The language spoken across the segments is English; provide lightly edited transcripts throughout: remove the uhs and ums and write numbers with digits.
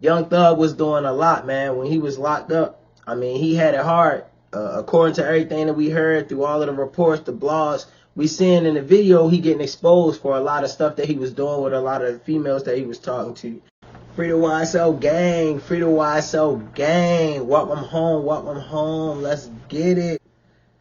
Young Thug was doing a lot, man, when he was locked up. I mean, he had it hard. According to everything that we heard through all of the reports, the blogs, we seeing in the video he getting exposed for a lot of stuff that he was doing with a lot of the females that he was talking to. Free the YSL gang, free the YSL gang. Welcome home, let's get it.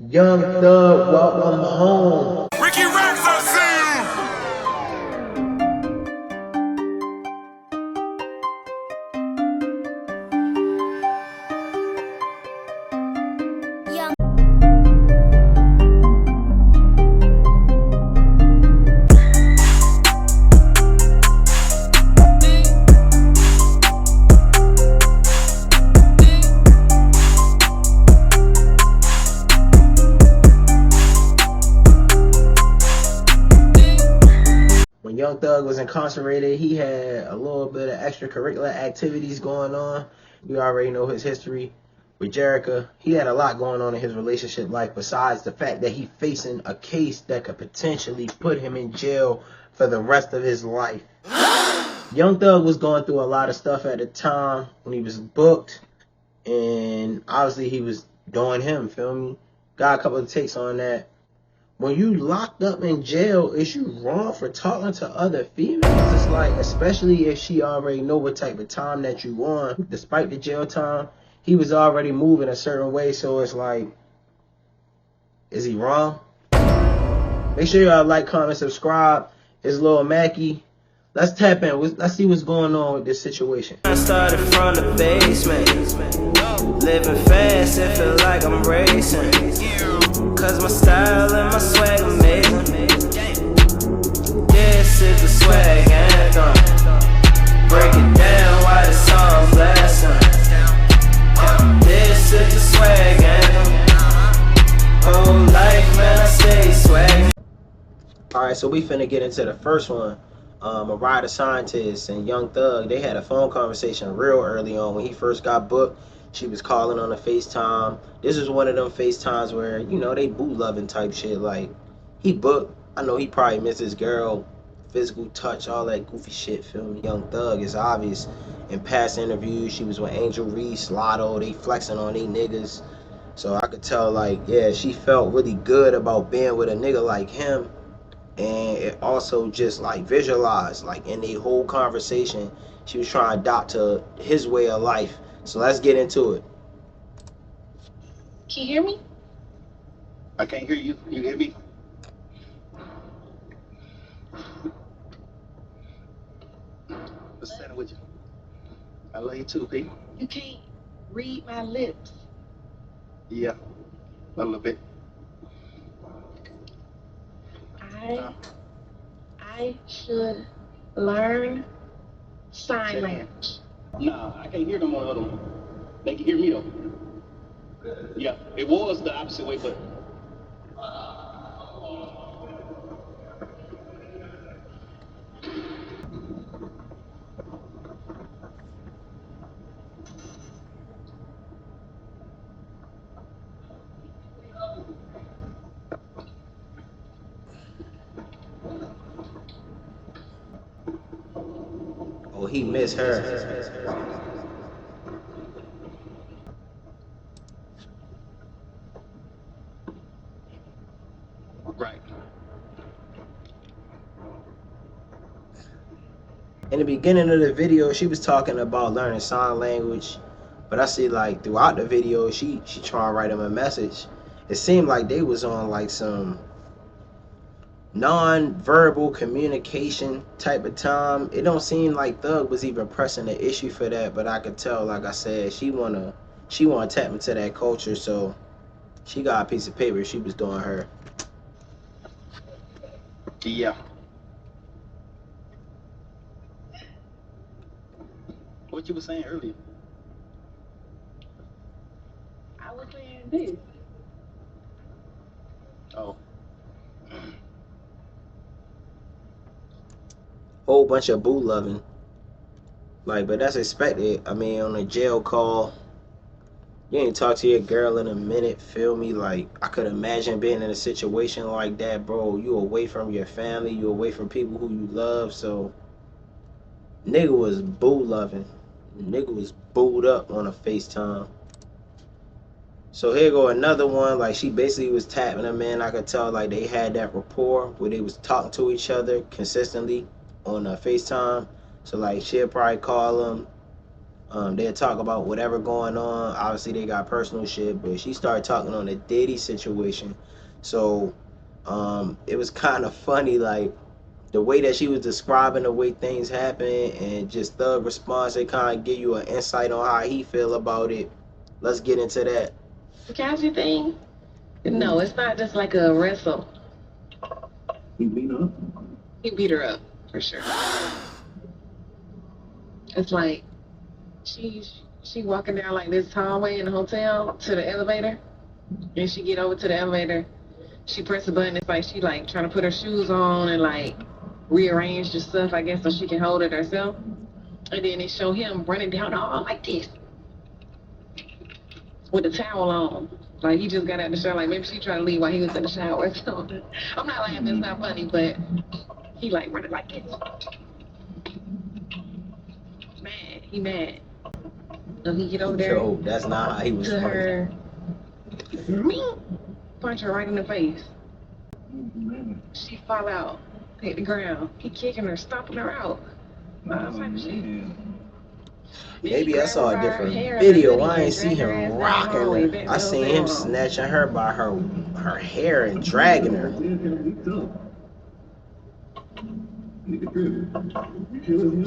Young Thug, welcome home. Ricky Rex, I see you. Young Thug was incarcerated. He had a little bit of extracurricular activities going on. We already know his history with Jerica. He had a lot going on in his relationship life besides the fact that he facing a case that could potentially put him in jail for the rest of his life. Young Thug was going through a lot of stuff at the time when he was booked, and obviously he was doing him, feel me? Got a couple of takes on that. When you locked up in jail, is you wrong for talking to other females? It's like, especially if she already know what type of time that you on. Despite the jail time, he was already moving a certain way, so it's like, is he wrong? Make sure y'all like, comment, subscribe. It's LorMackey. Let's tap in. Let's see what's going on with this situation. I started from the basement, living fast, it feel like I'm racing. Cause my style and my swag amazing. This is the swag anthem. Break it down while the song blasting. This is the swag anthem. Whole life, man, I stay swag. Alright, so we finna get into the first one. Mariah the Scientist and Young Thug, they had a phone conversation real early on when he first got booked. She was calling on a FaceTime. This is one of them FaceTimes where, you know, they boo loving type shit. Like, he booked. I know he probably missed his girl, physical touch, all that goofy shit, feel me? Young Thug is obvious. In past interviews, she was with Angel Reese, Lotto, they flexing on they niggas. So I could tell, like, yeah, she felt really good about being with a nigga like him. And it also just, like, visualized, like, in the whole conversation, she was trying to adopt to his way of life. So let's get into it. Can you hear me? I can't hear you. You hear me? What's the matter with you? I love you too, P. You can't read my lips. Yeah, a little bit. I should learn sign language. Nah, I can't hear them on the other one. They can hear me though. Yeah, it was the opposite way, but oh, he missed her. right. In the beginning of the video, she was talking about learning sign language, but I see, like, throughout the video, she trying to write him a message. It seemed like they was on, like, some non-verbal communication type of time. It don't seem like Thug was even pressing the issue for that, but I could tell, like I said, she wanna tap into that culture, so she got a piece of paper. She was doing her. Yeah. What you were saying earlier? I was saying this. Oh. Whole bunch of boo loving. Like, but that's expected. I mean, on a jail call, you ain't talk to your girl in a minute, feel me? Like, I could imagine being in a situation like that, bro. You away from your family, you away from people who you love, so nigga was boo loving. Nigga was booed up on a FaceTime. So here go another one. Like she basically was tapping him in. I could tell like they had that rapport where they was talking to each other consistently on FaceTime. So like she'll probably call him. They'll talk about whatever going on. Obviously they got personal shit, but she started talking on the Diddy situation. So it was kind of funny, like the way that she was describing the way things happen and just Thug response. It kind of give you an insight on how he feel about it. Let's get into that. The Cassie thing? No, it's not just like a wrestle. He beat her up? He beat her up, for sure. It's like she walking down like this hallway in the hotel to the elevator, and she get over to the elevator. She press the button. It's like she like trying to put her shoes on and like rearrange the stuff, I guess, so she can hold it herself. And then they show him running down the hall like this with the towel on. Like he just got out the shower. Like maybe she tried to leave while he was in the shower or something. I'm not laughing. It's not funny, but he like running like this. Mad. He mad. So he get over there. Yo, that's not how he was to funny. her. Punch her right in the face. She fall out, hit the ground. He kicking her, stomping her out. All type of shit. Maybe I saw a different video. I ain't see him rocking her. I seen him snatching her by her hair and dragging her.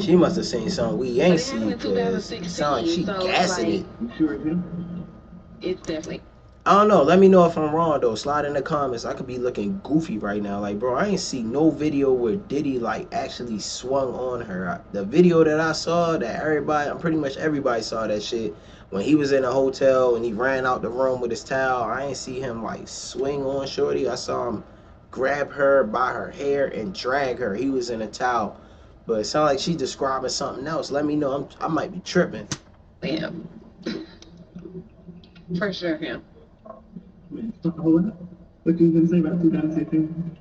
She must have seen something we ain't seen, because it sound like she gassing it. It's definitely. I don't know. Let me know if I'm wrong though. Slide in the comments. I could be looking goofy right now. Like, bro, I ain't see no video where Diddy like actually swung on her. The video that I saw, that everybody, pretty much everybody saw that shit when he was in a hotel and he ran out the room with his towel. I ain't see him like swing on shorty. I saw him grab her by her hair and drag her. He was in a towel, but it sounds like she's describing something else. Let me know. I might be tripping. Yeah. For sure, him. What you gonna say about 2016?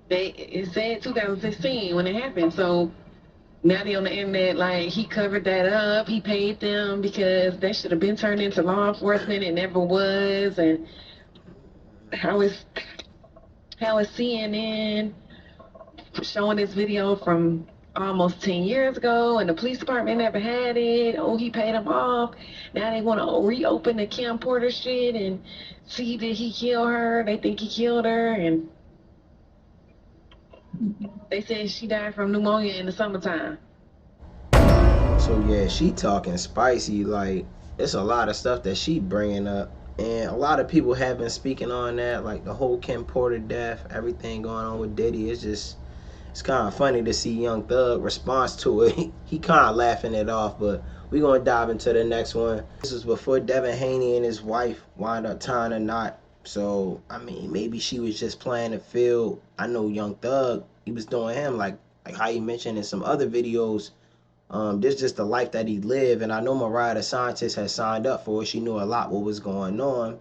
It said 2016 when it happened, so now they on the internet like he covered that up, he paid them because that should have been turned into law enforcement. It never was. And how is CNN showing this video from almost 10 years ago and the police department never had it? Oh, he paid them off. Now they want to reopen the Kim Porter shit and see, did he kill her? They think he killed her, and they said she died from pneumonia in the summertime. So yeah, she talking spicy. Like, it's a lot of stuff that she bringing up, and a lot of people have been speaking on that, like the whole Kim Porter death, everything going on with Diddy. It's kind of funny to see Young Thug response to it. He kind of laughing it off, but we're going to dive into the next one. This was before Devin Haney and his wife wind up tying a knot. So, I mean, maybe she was just playing the field. I know Young Thug, he was doing him like how he mentioned in some other videos. This just the life that he lived. And I know Mariah the Scientist had signed up for it. She knew a lot what was going on.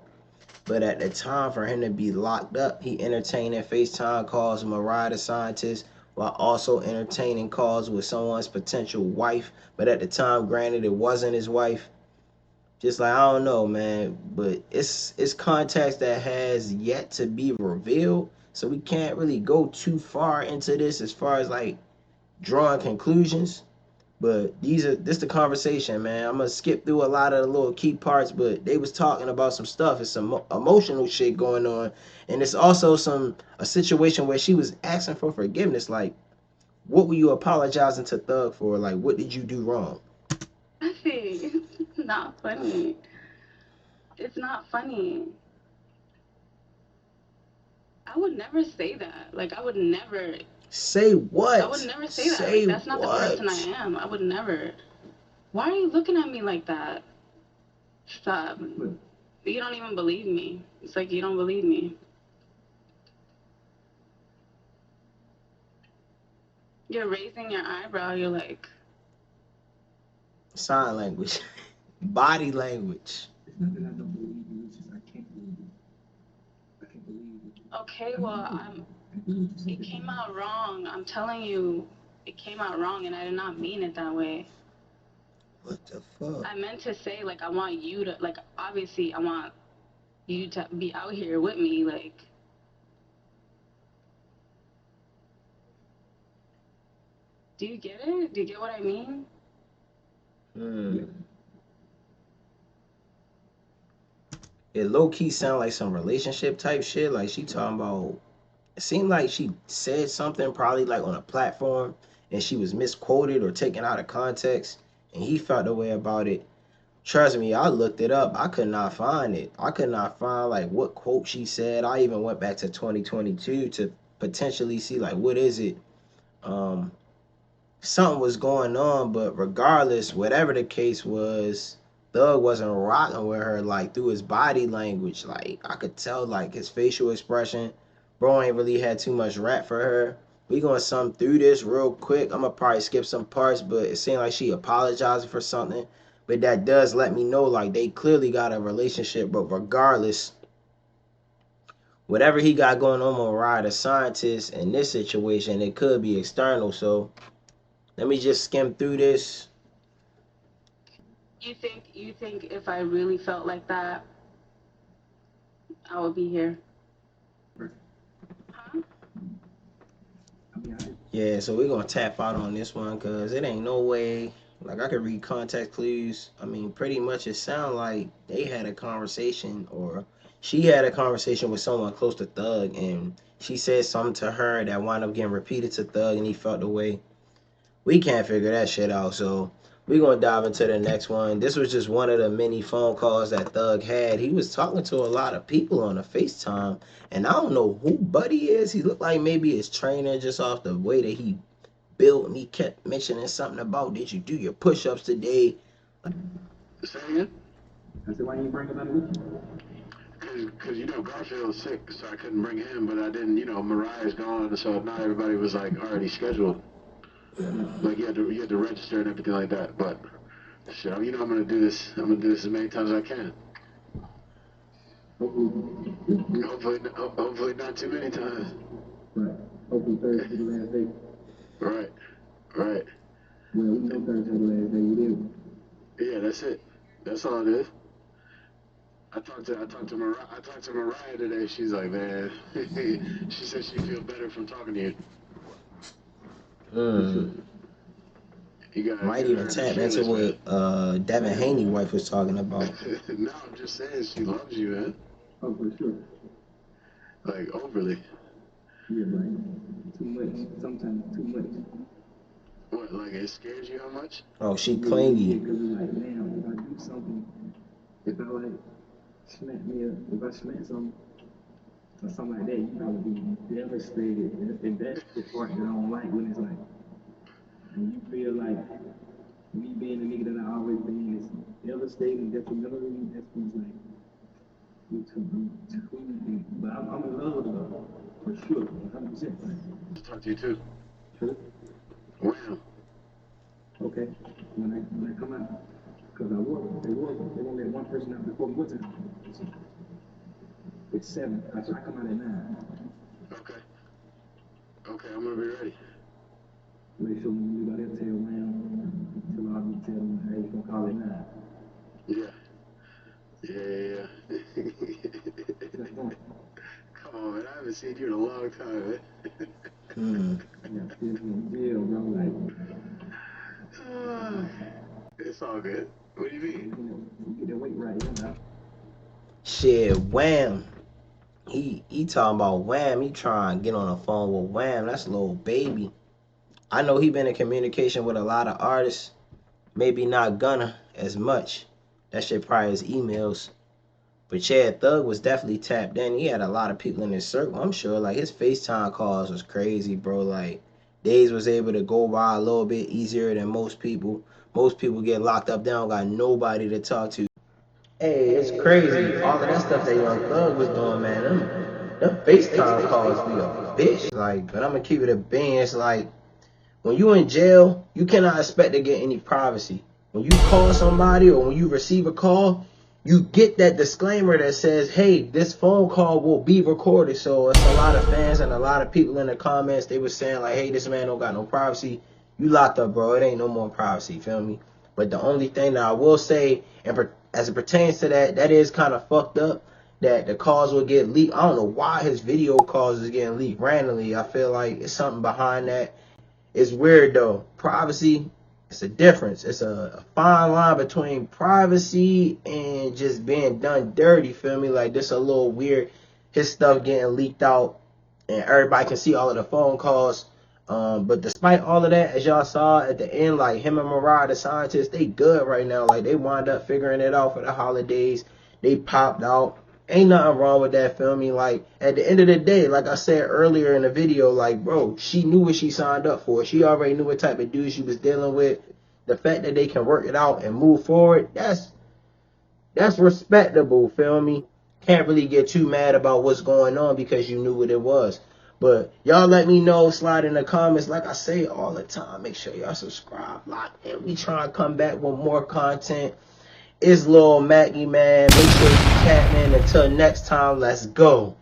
But at the time, for him to be locked up, he entertaining FaceTime calls with Mariah the Scientist, while also entertaining calls with someone's potential wife. But at the time, granted, it wasn't his wife. Just like, I don't know, man. But it's context that has yet to be revealed. So we can't really go too far into this as far as like drawing conclusions. But this the conversation, man. I'm gonna skip through a lot of the little key parts, but they was talking about some stuff. It's some emotional shit going on, and it's also a situation where she was asking for forgiveness. Like, what were you apologizing to Thug for? Like, what did you do wrong? It's not funny. It's not funny. I would never say that. Like, I would never. Say what? I would never say that. Like, that's not the person I am. I would never. Why are you looking at me like that? Stop. You don't even believe me. It's like you don't believe me. You're raising your eyebrow. You're like. Sign language. Body language. It's not that I don't believe you, it's just I can't believe it. I can't believe it. Okay, well, it came out wrong. I'm telling you, it came out wrong, and I did not mean it that way. What the fuck? I meant to say, like, I want you to, like, obviously, I want you to be out here with me, like. Do you get it? Do you get what I mean? It low-key sound like some relationship type shit. Like she talking about, it seemed like she said something probably like on a platform and she was misquoted or taken out of context and he felt the way about it. Trust me, I looked it up. I could not find it. I could not find like what quote she said. I even went back to 2022 to potentially see like what is it. Um, Something was going on, but regardless, whatever the case was, Thug wasn't rocking with her like through his body language. Like I could tell like his facial expression. Bro ain't really had too much rap for her. We gonna sum through this real quick. I'm gonna probably skip some parts, but it seemed like she apologizing for something. But that does let me know like they clearly got a relationship. But regardless, whatever he got going on with Mariah the Scientist in this situation, it could be external. So let me just skim through this. You think if I really felt like that, I would be here? Huh? Yeah, so we're gonna tap out on this one because it ain't no way. Like I could read context clues. I mean, pretty much it sound like they had a conversation or she had a conversation with someone close to Thug and she said something to her that wound up getting repeated to Thug and he felt the way. We can't figure that shit out. So we're gonna dive into the next one. This was just one of the many phone calls that Thug had. He was talking to a lot of people on a FaceTime, and I don't know who Buddy is. He looked like maybe his trainer just off the way that he built, and he kept mentioning something about, did you do your push-ups today? Say again? I said, why you bring him out with you? Because, Garfield's sick, so I couldn't bring him, but I didn't, Mariah's gone, so not everybody was, like, already scheduled. Like, you had to register and everything like that, but, shit, I'm going to do this as many times as I can. Hopefully not too many times. Right. Hopefully Thursday the last day. Right. Well, we know Thursday the last day. We did. Yeah, that's it. That's all it is. I talked to Mariah today. She's like, man, she said she feels better from talking to you. You Might even tap into what Devin Haney wife was talking about. No, I'm just saying she loves you, man. Oh, for sure. Like overly. Yeah, right. Too much. Sometimes too much. What? Like it scares you how much? Oh, she clingy. Yeah, because it's like, man, if I do something, if I like smack me up, if I smack something or something like that, you probably be devastated. And that's the part that I don't like when it's like, when you feel like me being the nigga that I always been is devastating, detrimental to me, that's when it's like, you too, but I'm in love with her, for sure, 100%. To talk to you too. Sure. Wow. Okay, when I come out, because they won't let one person out before me. What time? It's 7, so I come out at 9. Okay, I'm gonna be ready. Make sure when you leave out there, tell them, tell them, hey, you gonna call at 9. Yeah. Come on, man, I haven't seen you in a long time, man. Yeah, bro, like. It's all good. What do you mean? You get that weight right, you know. Shit, Wham. He talking about Wham. He trying to get on the phone with Wham. That's Lil Baby. I know he been in communication with a lot of artists. Maybe not Gunna as much. That shit probably his emails. But yeah, Thug was definitely tapped in. He had a lot of people in his circle. I'm sure like his FaceTime calls was crazy, bro. Like days was able to go by a little bit easier than most people. Most people get locked up. They don't got nobody to talk to. Hey, it's crazy. All of that stuff that Young Thug was doing, man. Them FaceTime calls be a bitch. Like, but I'm gonna keep it a bean. It's like when you in jail, you cannot expect to get any privacy. When you call somebody or when you receive a call, you get that disclaimer that says, hey, this phone call will be recorded. So it's a lot of fans and a lot of people in the comments, they were saying like, hey, this man don't got no privacy. You locked up, bro. It ain't no more privacy, feel me? But the only thing that I will say, and as it pertains to that, that is kind of fucked up that the calls will get leaked. I don't know why his video calls is getting leaked randomly. I feel like it's something behind that. It's weird though. Privacy, it's a difference. It's a fine line between privacy and just being done dirty, feel me? Like, this a little weird. His stuff getting leaked out and everybody can see all of the phone calls. But despite all of that, as y'all saw at the end, like, him and Mariah the Scientist, they good right now. Like, they wind up figuring it out for the holidays. They popped out. Ain't nothing wrong with that, feel me? Like, at the end of the day, like I said earlier in the video, like, bro, she knew what she signed up for. She already knew what type of dude she was dealing with. The fact that they can work it out and move forward, that's respectable, feel me? Can't really get too mad about what's going on because you knew what it was. But y'all let me know, slide in the comments. Like I say all the time, make sure y'all subscribe, lock in. We try to come back with more content. It's LorMackey, man. Make sure you tap in. Until next time, let's go.